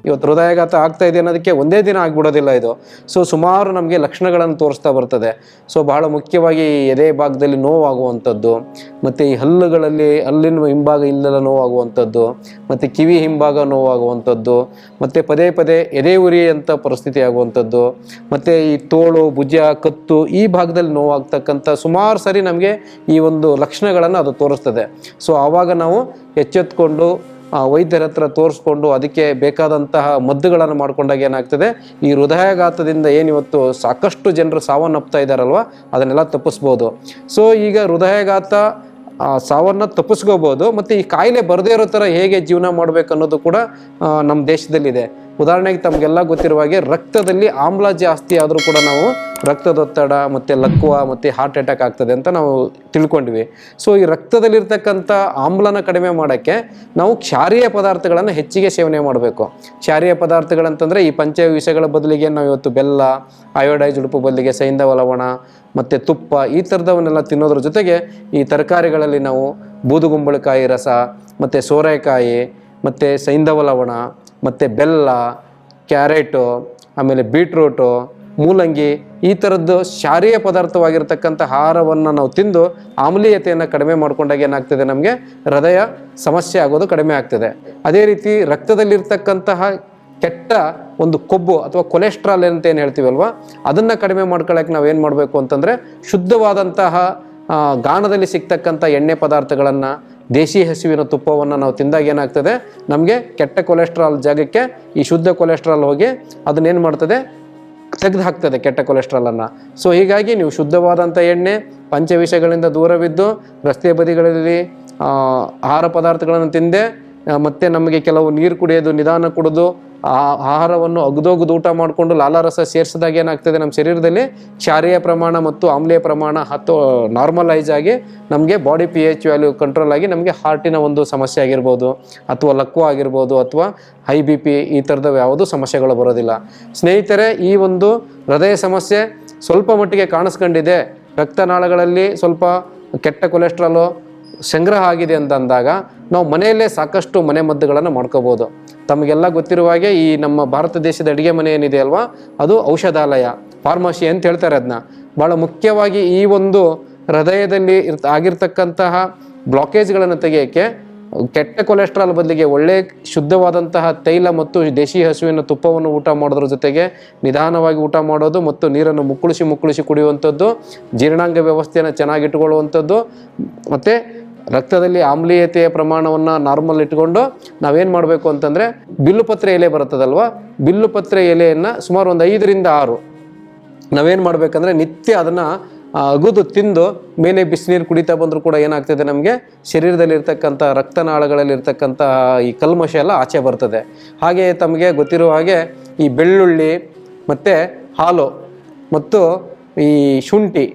ಇವತ್ತು ಹೃದಯಾಘಾತ ಆಗ್ತಾ ಇದೆ ಅನ್ನೋದಕ್ಕೆ ಒಂದೇ ದಿನ ಆಗ್ಬಿಡೋದಿಲ್ಲ ಇದು. ಸೊ ಸುಮಾರು ನಮಗೆ ಲಕ್ಷಣಗಳನ್ನು ತೋರಿಸ್ತಾ ಬರ್ತದೆ. ಸೊ ಬಹಳ ಮುಖ್ಯವಾಗಿ ಎದೆ ಭಾಗದಲ್ಲಿ ನೋವಾಗುವಂಥದ್ದು, ಮತ್ತು ಈ ಹಲ್ಲಿನ ಹಿಂಭಾಗ ಇಲ್ಲೆಲ್ಲ ನೋವಾಗುವಂಥದ್ದು, ಮತ್ತು ಕಿವಿ ಹಿಂಭಾಗ ನೋವಾಗುವಂಥದ್ದು, ಮತ್ತು ಪದೇ ಪದೇ ಎದೆ ಉರಿಯಂಥ ಪರಿಸ್ಥಿತಿ ಆಗುವಂಥದ್ದು, ಮತ್ತು ಈ ತೋಳು, ಭುಜ, ಕತ್ತು ಈ ಭಾಗದಲ್ಲಿ ನೋವಾಗ್ತಕ್ಕಂಥ ಸುಮಾರು ಸರಿ ನಮಗೆ ಈ ಒಂದು ಲಕ್ಷಣಗಳನ್ನು ಅದು ತೋರಿಸ್ತದೆ. ಸೊ ಆವಾಗ ನಾವು ಎಚ್ಚೆತ್ಕೊಂಡು ವೈದ್ಯರ ಹತ್ರ ತೋರಿಸ್ಕೊಂಡು ಅದಕ್ಕೆ ಬೇಕಾದಂತಹ ಮದ್ದುಗಳನ್ನು ಮಾಡ್ಕೊಂಡಾಗ ಏನಾಗ್ತದೆ, ಈ ಹೃದಯಾಘಾತದಿಂದ ಏನಿವತ್ತು ಸಾಕಷ್ಟು ಜನರು ಸಾವನ್ನಪ್ತಾ ಇದ್ದಾರಲ್ವ ಅದನ್ನೆಲ್ಲ ತಪ್ಪಿಸ್ಬೋದು. ಸೊ ಈಗ ಹೃದಯಾಘಾತ ಸಾವನ್ನು ತಪ್ಪಿಸ್ಕೋಬೋದು, ಮತ್ತು ಈ ಕಾಯಿಲೆ ಬರದೇ ಇರೋ ಥರ ಹೇಗೆ ಜೀವನ ಮಾಡಬೇಕು ಅನ್ನೋದು ಕೂಡ ನಮ್ಮ ದೇಶದಲ್ಲಿದೆ. ಉದಾಹರಣೆಗೆ ತಮಗೆಲ್ಲ ಗೊತ್ತಿರುವ ಹಾಗೆ ರಕ್ತದಲ್ಲಿ ಆಮ್ಲ ಜಾಸ್ತಿ ಆದರೂ ಕೂಡ ನಾವು ರಕ್ತದೊತ್ತಡ ಮತ್ತು ಲಕ್ವ ಮತ್ತು ಹಾರ್ಟ್ ಅಟ್ಯಾಕ್ ಆಗ್ತದೆ ಅಂತ ನಾವು ತಿಳ್ಕೊಂಡ್ವಿ. ಸೊ ಈ ರಕ್ತದಲ್ಲಿರ್ತಕ್ಕಂಥ ಆಮ್ಲನ ಕಡಿಮೆ ಮಾಡೋಕ್ಕೆ ನಾವು ಕ್ಷಾರೀಯ ಪದಾರ್ಥಗಳನ್ನು ಹೆಚ್ಚಿಗೆ ಸೇವನೆ ಮಾಡಬೇಕು. ಕ್ಷಾರೀಯ ಪದಾರ್ಥಗಳಂತಂದರೆ ಈ ಪಂಚವಿಷಗಳ ಬದಲಿಗೆ ನಾವು ಇವತ್ತು ಬೆಲ್ಲ, ಅಯೋಡೈಸ್ ಉಡುಪು ಬದಲಿಗೆ ಸೈಂಧವ ಲವಣ ಮತ್ತು ತುಪ್ಪ ಈ ಥರದವನ್ನೆಲ್ಲ ತಿನ್ನೋದ್ರ ಜೊತೆಗೆ ಈ ತರಕಾರಿಗಳಲ್ಲಿ ನಾವು ಬೂದುಗುಂಬಳಕಾಯಿ ರಸ ಮತ್ತು ಸೋರೆಕಾಯಿ ಮತ್ತು ಸೈಂಧವ ಲವಣ ಮತ್ತು ಬೆಲ್ಲ, ಕ್ಯಾರೆಟು, ಆಮೇಲೆ ಬೀಟ್ರೂಟು, ಮೂಲಂಗಿ ಈ ಥರದ್ದು ಕ್ಷಾರೀಯ ಪದಾರ್ಥವಾಗಿರ್ತಕ್ಕಂಥ ಆಹಾರವನ್ನು ನಾವು ತಿಂದು ಆಮ್ಲೀಯತೆಯನ್ನು ಕಡಿಮೆ ಮಾಡ್ಕೊಂಡಾಗ ಏನಾಗ್ತದೆ, ನಮಗೆ ಹೃದಯ ಸಮಸ್ಯೆ ಆಗೋದು ಕಡಿಮೆ ಆಗ್ತದೆ. ಅದೇ ರೀತಿ ರಕ್ತದಲ್ಲಿರ್ತಕ್ಕಂತಹ ಕೆಟ್ಟ ಒಂದು ಕೊಬ್ಬು ಅಥವಾ ಕೊಲೆಸ್ಟ್ರಾಲ್ ಅಂತ ಏನು ಹೇಳ್ತೀವಲ್ವ ಅದನ್ನು ಕಡಿಮೆ ಮಾಡ್ಕೊಳ್ಳೋಕೆ ನಾವು ಏನು ಮಾಡಬೇಕು ಅಂತಂದರೆ ಶುದ್ಧವಾದಂತಹ ಗಾಣದಲ್ಲಿ ಸಿಗ್ತಕ್ಕಂಥ ಎಣ್ಣೆ ಪದಾರ್ಥಗಳನ್ನು, ದೇಶಿ ಹಸುವಿನ ತುಪ್ಪವನ್ನು ನಾವು ತಿಂದಾಗ ಏನಾಗ್ತದೆ, ನಮಗೆ ಕೆಟ್ಟ ಕೊಲೆಸ್ಟ್ರಾಲ್ ಜಾಗಕ್ಕೆ ಈ ಶುದ್ಧ ಕೊಲೆಸ್ಟ್ರಾಲ್ ಹೋಗಿ ಅದನ್ನೇನು ಮಾಡ್ತದೆ, ತೆಗೆದು ಹಾಕ್ತದೆ ಕೆಟ್ಟ ಕೊಲೆಸ್ಟ್ರಾಲನ್ನು. ಸೊ ಹೀಗಾಗಿ ನೀವು ಶುದ್ಧವಾದಂಥ ಎಣ್ಣೆ, ಪಂಚವಿಷಗಳಿಂದ ದೂರವಿದ್ದು ರಸ್ತೆ ಬದಿಗಳಲ್ಲಿ ಆಹಾರ ಪದಾರ್ಥಗಳನ್ನು ತಿಂದೆ, ಮತ್ತು ನಮಗೆ ಕೆಲವು ನೀರು ಕುಡಿಯೋದು, ನಿಧಾನ ಕುಡಿದು ಆಹಾರವನ್ನು ಅಗ್ದೋಗ್ದು ಊಟ ಮಾಡಿಕೊಂಡು ಲಾಲಾರಸ ಸೇರಿಸಿದಾಗ ಏನಾಗ್ತದೆ, ನಮ್ಮ ಶರೀರದಲ್ಲಿ ಕ್ಷಾರೀಯ ಪ್ರಮಾಣ ಮತ್ತು ಆಮ್ಲೀಯ ಪ್ರಮಾಣ ನಾರ್ಮಲೈಸ್ ಆಗಿ ನಮಗೆ ಬಾಡಿ pH ವ್ಯಾಲ್ಯೂ ಕಂಟ್ರೋಲ್ ಆಗಿ ನಮಗೆ ಹಾರ್ಟಿನ ಒಂದು ಸಮಸ್ಯೆ ಆಗಿರ್ಬೋದು, ಅಥವಾ ಲಕ್ವ ಆಗಿರ್ಬೋದು, ಅಥವಾ ಹೈ BP ಈ ಥರದ ಯಾವುದೂ ಸಮಸ್ಯೆಗಳು ಬರೋದಿಲ್ಲ. ಸ್ನೇಹಿತರೆ, ಈ ಒಂದು ಹೃದಯ ಸಮಸ್ಯೆ ಸ್ವಲ್ಪ ಮಟ್ಟಿಗೆ ಕಾಣಿಸ್ಕೊಂಡಿದೆ, ರಕ್ತನಾಳಗಳಲ್ಲಿ ಸ್ವಲ್ಪ ಕೆಟ್ಟ ಕೊಲೆಸ್ಟ್ರಾಲು ಸಂಗ್ರಹ ಆಗಿದೆ ಅಂತ ಅಂದಾಗ ನಾವು ಮನೆಯಲ್ಲೇ ಸಾಕಷ್ಟು ಮನೆಮದ್ದುಗಳನ್ನು ಮಾಡ್ಕೋಬೋದು. ತಮಗೆಲ್ಲ ಗೊತ್ತಿರುವ ಹಾಗೆ ಈ ನಮ್ಮ ಭಾರತ ದೇಶದ ಅಡುಗೆ ಮನೆ ಏನಿದೆ ಅಲ್ವಾ, ಅದು ಔಷಧಾಲಯ, ಫಾರ್ಮಸಿ ಅಂತ ಹೇಳ್ತಾರೆ ಅದನ್ನ. ಭಾಳ ಮುಖ್ಯವಾಗಿ ಈ ಒಂದು ಹೃದಯದಲ್ಲಿ ಆಗಿರ್ತಕ್ಕಂತಹ ಬ್ಲಾಕೇಜ್ಗಳನ್ನು ತೆಗೆಯೋಕ್ಕೆ ಕೆಟ್ಟ ಕೊಲೆಸ್ಟ್ರಾಲ್ ಬದಲಿಗೆ ಒಳ್ಳೆ ಶುದ್ಧವಾದಂತಹ ತೈಲ ಮತ್ತು ದೇಶಿ ಹಸುವಿನ ತುಪ್ಪವನ್ನು ಊಟ ಮಾಡೋದ್ರ ಜೊತೆಗೆ ನಿಧಾನವಾಗಿ ಊಟ ಮಾಡೋದು ಮತ್ತು ನೀರನ್ನು ಮುಕ್ಕಳಿಸಿ ಕುಡಿಯುವಂಥದ್ದು, ಜೀರ್ಣಾಂಗ ವ್ಯವಸ್ಥೆಯನ್ನು ಚೆನ್ನಾಗಿಟ್ಕೊಳ್ಳುವಂಥದ್ದು, ಮತ್ತು ರಕ್ತದಲ್ಲಿ ಆಮ್ಲೀಯತೆಯ ಪ್ರಮಾಣವನ್ನು ನಾರ್ಮಲ್ ಇಟ್ಕೊಂಡು ನಾವೇನು ಮಾಡಬೇಕು ಅಂತಂದರೆ ಬಿಲ್ಲುಪತ್ರೆ ಎಲೆ ಬರುತ್ತದಲ್ವ, ಬಿಲ್ಲುಪತ್ರೆ ಎಲೆಯನ್ನು ಸುಮಾರು ಒಂದು 5 ರಿಂದ 6 ನಾವೇನು ಮಾಡಬೇಕಂದ್ರೆ ನಿತ್ಯ ಅದನ್ನು ಅಗುದು ತಿಂದು ಮೇಲೆ ಬಿಸಿನೀರು ಕುಡಿತಾ ಬಂದರೂ ಕೂಡ ಏನಾಗ್ತದೆ, ನಮಗೆ ಶರೀರದಲ್ಲಿರ್ತಕ್ಕಂಥ ರಕ್ತನಾಳಗಳಲ್ಲಿರ್ತಕ್ಕಂಥ ಈ ಕಲ್ಮಶ ಎಲ್ಲ ಆಚೆ ಬರ್ತದೆ. ಹಾಗೆ ತಮಗೆ ಗೊತ್ತಿರುವ ಹಾಗೆ ಈ ಬೆಳ್ಳುಳ್ಳಿ ಮತ್ತು ಹಾಲು ಮತ್ತು ಈ ಶುಂಠಿ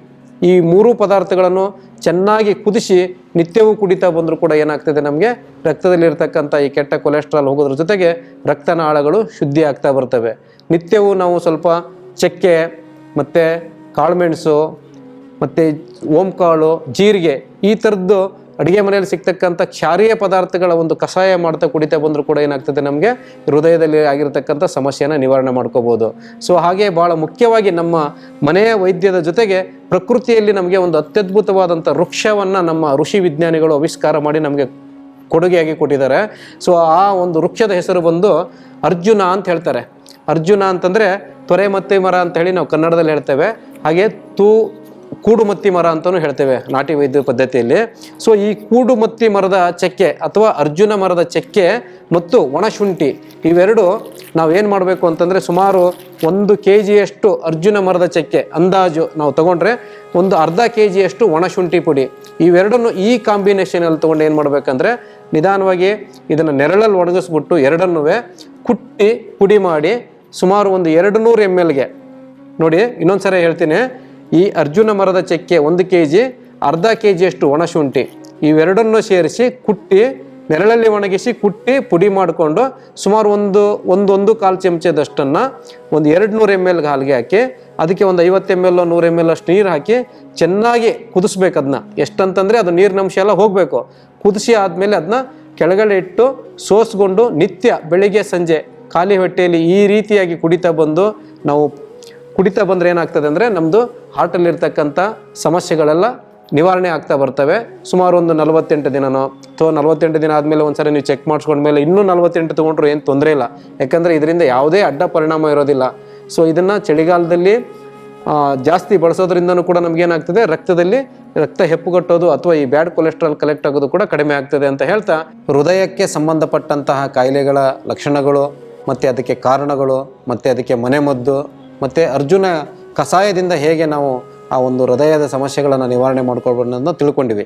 ಈ 3 ಪದಾರ್ಥಗಳನ್ನು ಚೆನ್ನಾಗಿ ಕುದಿಸಿ ನಿತ್ಯವೂ ಕುಡಿತಾ ಬಂದರೂ ಕೂಡ ಏನಾಗ್ತದೆ, ನಮಗೆ ರಕ್ತದಲ್ಲಿರ್ತಕ್ಕಂಥ ಈ ಕೆಟ್ಟ ಕೊಲೆಸ್ಟ್ರಾಲ್ ಹೋಗೋದ್ರ ಜೊತೆಗೆ ರಕ್ತನಾಳಗಳು ಶುದ್ಧಿ ಆಗ್ತಾ ಬರ್ತವೆ. ನಿತ್ಯವೂ ನಾವು ಸ್ವಲ್ಪ ಚಕ್ಕೆ ಮತ್ತು ಕಾಳುಮೆಣಸು ಮತ್ತು ಓಂಕಾಳು, ಜೀರಿಗೆ ಈ ಥರದ್ದು ಅಡುಗೆ ಮನೆಯಲ್ಲಿ ಸಿಗ್ತಕ್ಕಂಥ ಕ್ಷಾರೀಯ ಪದಾರ್ಥಗಳ ಒಂದು ಕಷಾಯ ಮಾಡ್ತಾ ಕುಡಿತಾ ಬಂದರೂ ಕೂಡ ಏನಾಗ್ತದೆ, ನಮಗೆ ಹೃದಯದಲ್ಲಿ ಆಗಿರತಕ್ಕಂಥ ಸಮಸ್ಯೆಯನ್ನು ನಿವಾರಣೆ ಮಾಡ್ಕೋಬೋದು. ಸೊ ಹಾಗೆ ಭಾಳ ಮುಖ್ಯವಾಗಿ ನಮ್ಮ ಮನೆಯ ವೈದ್ಯದ ಜೊತೆಗೆ ಪ್ರಕೃತಿಯಲ್ಲಿ ನಮಗೆ ಒಂದು ಅತ್ಯದ್ಭುತವಾದಂಥ ವೃಕ್ಷವನ್ನು ನಮ್ಮ ಋಷಿ ವಿಜ್ಞಾನಿಗಳು ಆವಿಷ್ಕಾರ ಮಾಡಿ ನಮಗೆ ಕೊಡುಗೆಯಾಗಿ ಕೊಟ್ಟಿದ್ದಾರೆ. ಸೊ ಆ ಒಂದು ವೃಕ್ಷದ ಹೆಸರು ಬಂದು ಅರ್ಜುನ ಅಂತ ಹೇಳ್ತಾರೆ. ಅರ್ಜುನ ಅಂತಂದರೆ ತೊರೆಮತ್ತಿ ಮರ ಅಂತ ಹೇಳಿ ನಾವು ಕನ್ನಡದಲ್ಲಿ ಹೇಳ್ತೇವೆ, ಹಾಗೆ ಕೂಡುಮತ್ತಿ ಮರ ಅಂತಲೂ ಹೇಳ್ತೇವೆ ನಾಟಿ ವೈದ್ಯ ಪದ್ಧತಿಯಲ್ಲಿ. ಸೊ ಈ ಕೂಡುಮತ್ತಿ ಮರದ ಚಕ್ಕೆ ಅಥವಾ ಅರ್ಜುನ ಮರದ ಚಕ್ಕೆ ಮತ್ತು ಒಣಶುಂಠಿ ಇವೆರಡು ನಾವೇನು ಮಾಡಬೇಕು ಅಂತಂದರೆ ಸುಮಾರು 1 kgಯಷ್ಟು ಅರ್ಜುನ ಮರದ ಚಕ್ಕೆ ಅಂದಾಜು ನಾವು ತೊಗೊಂಡ್ರೆ ಒಂದು ಅರ್ಧ kgಯಷ್ಟು ಒಣಶುಂಠಿ ಪುಡಿ, ಇವೆರಡನ್ನು ಈ ಕಾಂಬಿನೇಷನಲ್ಲಿ ತೊಗೊಂಡು ಏನು ಮಾಡಬೇಕಂದ್ರೆ ನಿಧಾನವಾಗಿ ಇದನ್ನು ನೆರಳಲ್ಲಿ ಒಣಗಿಸ್ಬಿಟ್ಟು ಎರಡನ್ನೂ ಕುಟ್ಟಿ ಪುಡಿ ಮಾಡಿ ಸುಮಾರು ಒಂದು 200 ml ನೋಡಿ, ಇನ್ನೊಂದು ಸರಿ ಹೇಳ್ತೀನಿ, ಈ ಅರ್ಜುನ ಮರದ ಚಕ್ಕೆ 1 kg, ಅರ್ಧ kgಯಷ್ಟು ಒಣಶುಂಠಿ ಇವೆರಡನ್ನು ಸೇರಿಸಿ ಕುಟ್ಟಿ ನೆರಳಲ್ಲಿ ಒಣಗಿಸಿ ಕುಟ್ಟಿ ಪುಡಿ ಮಾಡಿಕೊಂಡು ಸುಮಾರು ಒಂದು ಕಾಲು ಚಮಚದಷ್ಟನ್ನು ಒಂದು 200 ml ಹಾಲಿಗೆ ಹಾಕಿ ಅದಕ್ಕೆ ಒಂದು 50 ml 100 ml ಅಷ್ಟು ನೀರು ಹಾಕಿ ಚೆನ್ನಾಗಿ ಕುದಿಸ್ಬೇಕು. ಅದನ್ನ ಎಷ್ಟಂತಂದರೆ ಅದು ನೀರಿನಂಶ ಎಲ್ಲ ಹೋಗಬೇಕು. ಕುದಿಸಿ ಆದಮೇಲೆ ಅದನ್ನ ಕೆಳಗಡೆ ಇಟ್ಟು ಸೋಸ್ಕೊಂಡು ನಿತ್ಯ ಬೆಳಿಗ್ಗೆ ಸಂಜೆ ಖಾಲಿ ಹೊಟ್ಟೆಯಲ್ಲಿ ಈ ರೀತಿಯಾಗಿ ಕುಡಿತಾ ಬಂದರೆ ಏನಾಗ್ತದೆ ಅಂದರೆ ನಮ್ಮದು ಹಾರ್ಟಲ್ಲಿರ್ತಕ್ಕಂಥ ಸಮಸ್ಯೆಗಳೆಲ್ಲ ನಿವಾರಣೆ ಆಗ್ತಾ ಬರ್ತವೆ. ಸುಮಾರು ಒಂದು 48 ದಿನನೋ ಅಥವಾ 48 ದಿನ ಆದಮೇಲೆ ಒಂದ್ಸರಿ ನೀವು ಚೆಕ್ ಮಾಡಿಸ್ಕೊಂಡ್ಮೇಲೆ ಇನ್ನೂ 48 ತೊಗೊಂಡ್ರು ಏನು ತೊಂದರೆ ಇಲ್ಲ, ಯಾಕಂದರೆ ಇದರಿಂದ ಯಾವುದೇ ಅಡ್ಡ ಪರಿಣಾಮ ಇರೋದಿಲ್ಲ. ಸೊ ಇದನ್ನು ಚಳಿಗಾಲದಲ್ಲಿ ಜಾಸ್ತಿ ಬಳಸೋದ್ರಿಂದನೂ ಕೂಡ ನಮಗೇನಾಗ್ತದೆ, ರಕ್ತದಲ್ಲಿ ರಕ್ತ ಹೆಪ್ಪುಗಟ್ಟೋದು ಅಥವಾ ಈ ಬ್ಯಾಡ್ ಕೊಲೆಸ್ಟ್ರಾಲ್ ಕಲೆಕ್ಟ್ ಆಗೋದು ಕೂಡ ಕಡಿಮೆ ಆಗ್ತದೆ ಅಂತ ಹೇಳ್ತಾ, ಹೃದಯಕ್ಕೆ ಸಂಬಂಧಪಟ್ಟಂತಹ ಕಾಯಿಲೆಗಳ ಲಕ್ಷಣಗಳು ಮತ್ತು ಅದಕ್ಕೆ ಕಾರಣಗಳು ಮತ್ತು ಅದಕ್ಕೆ ಮನೆಮದ್ದು ಮತ್ತು ಅರ್ಜುನ ಕಷಾಯದಿಂದ ಹೇಗೆ ನಾವು ಆ ಒಂದು ಹೃದಯದ ಸಮಸ್ಯೆಗಳನ್ನು ನಿವಾರಣೆ ಮಾಡ್ಕೊಳ್ಬೋದು ಅನ್ನೋದನ್ನ ತಿಳ್ಕೊಂಡಿವಿ.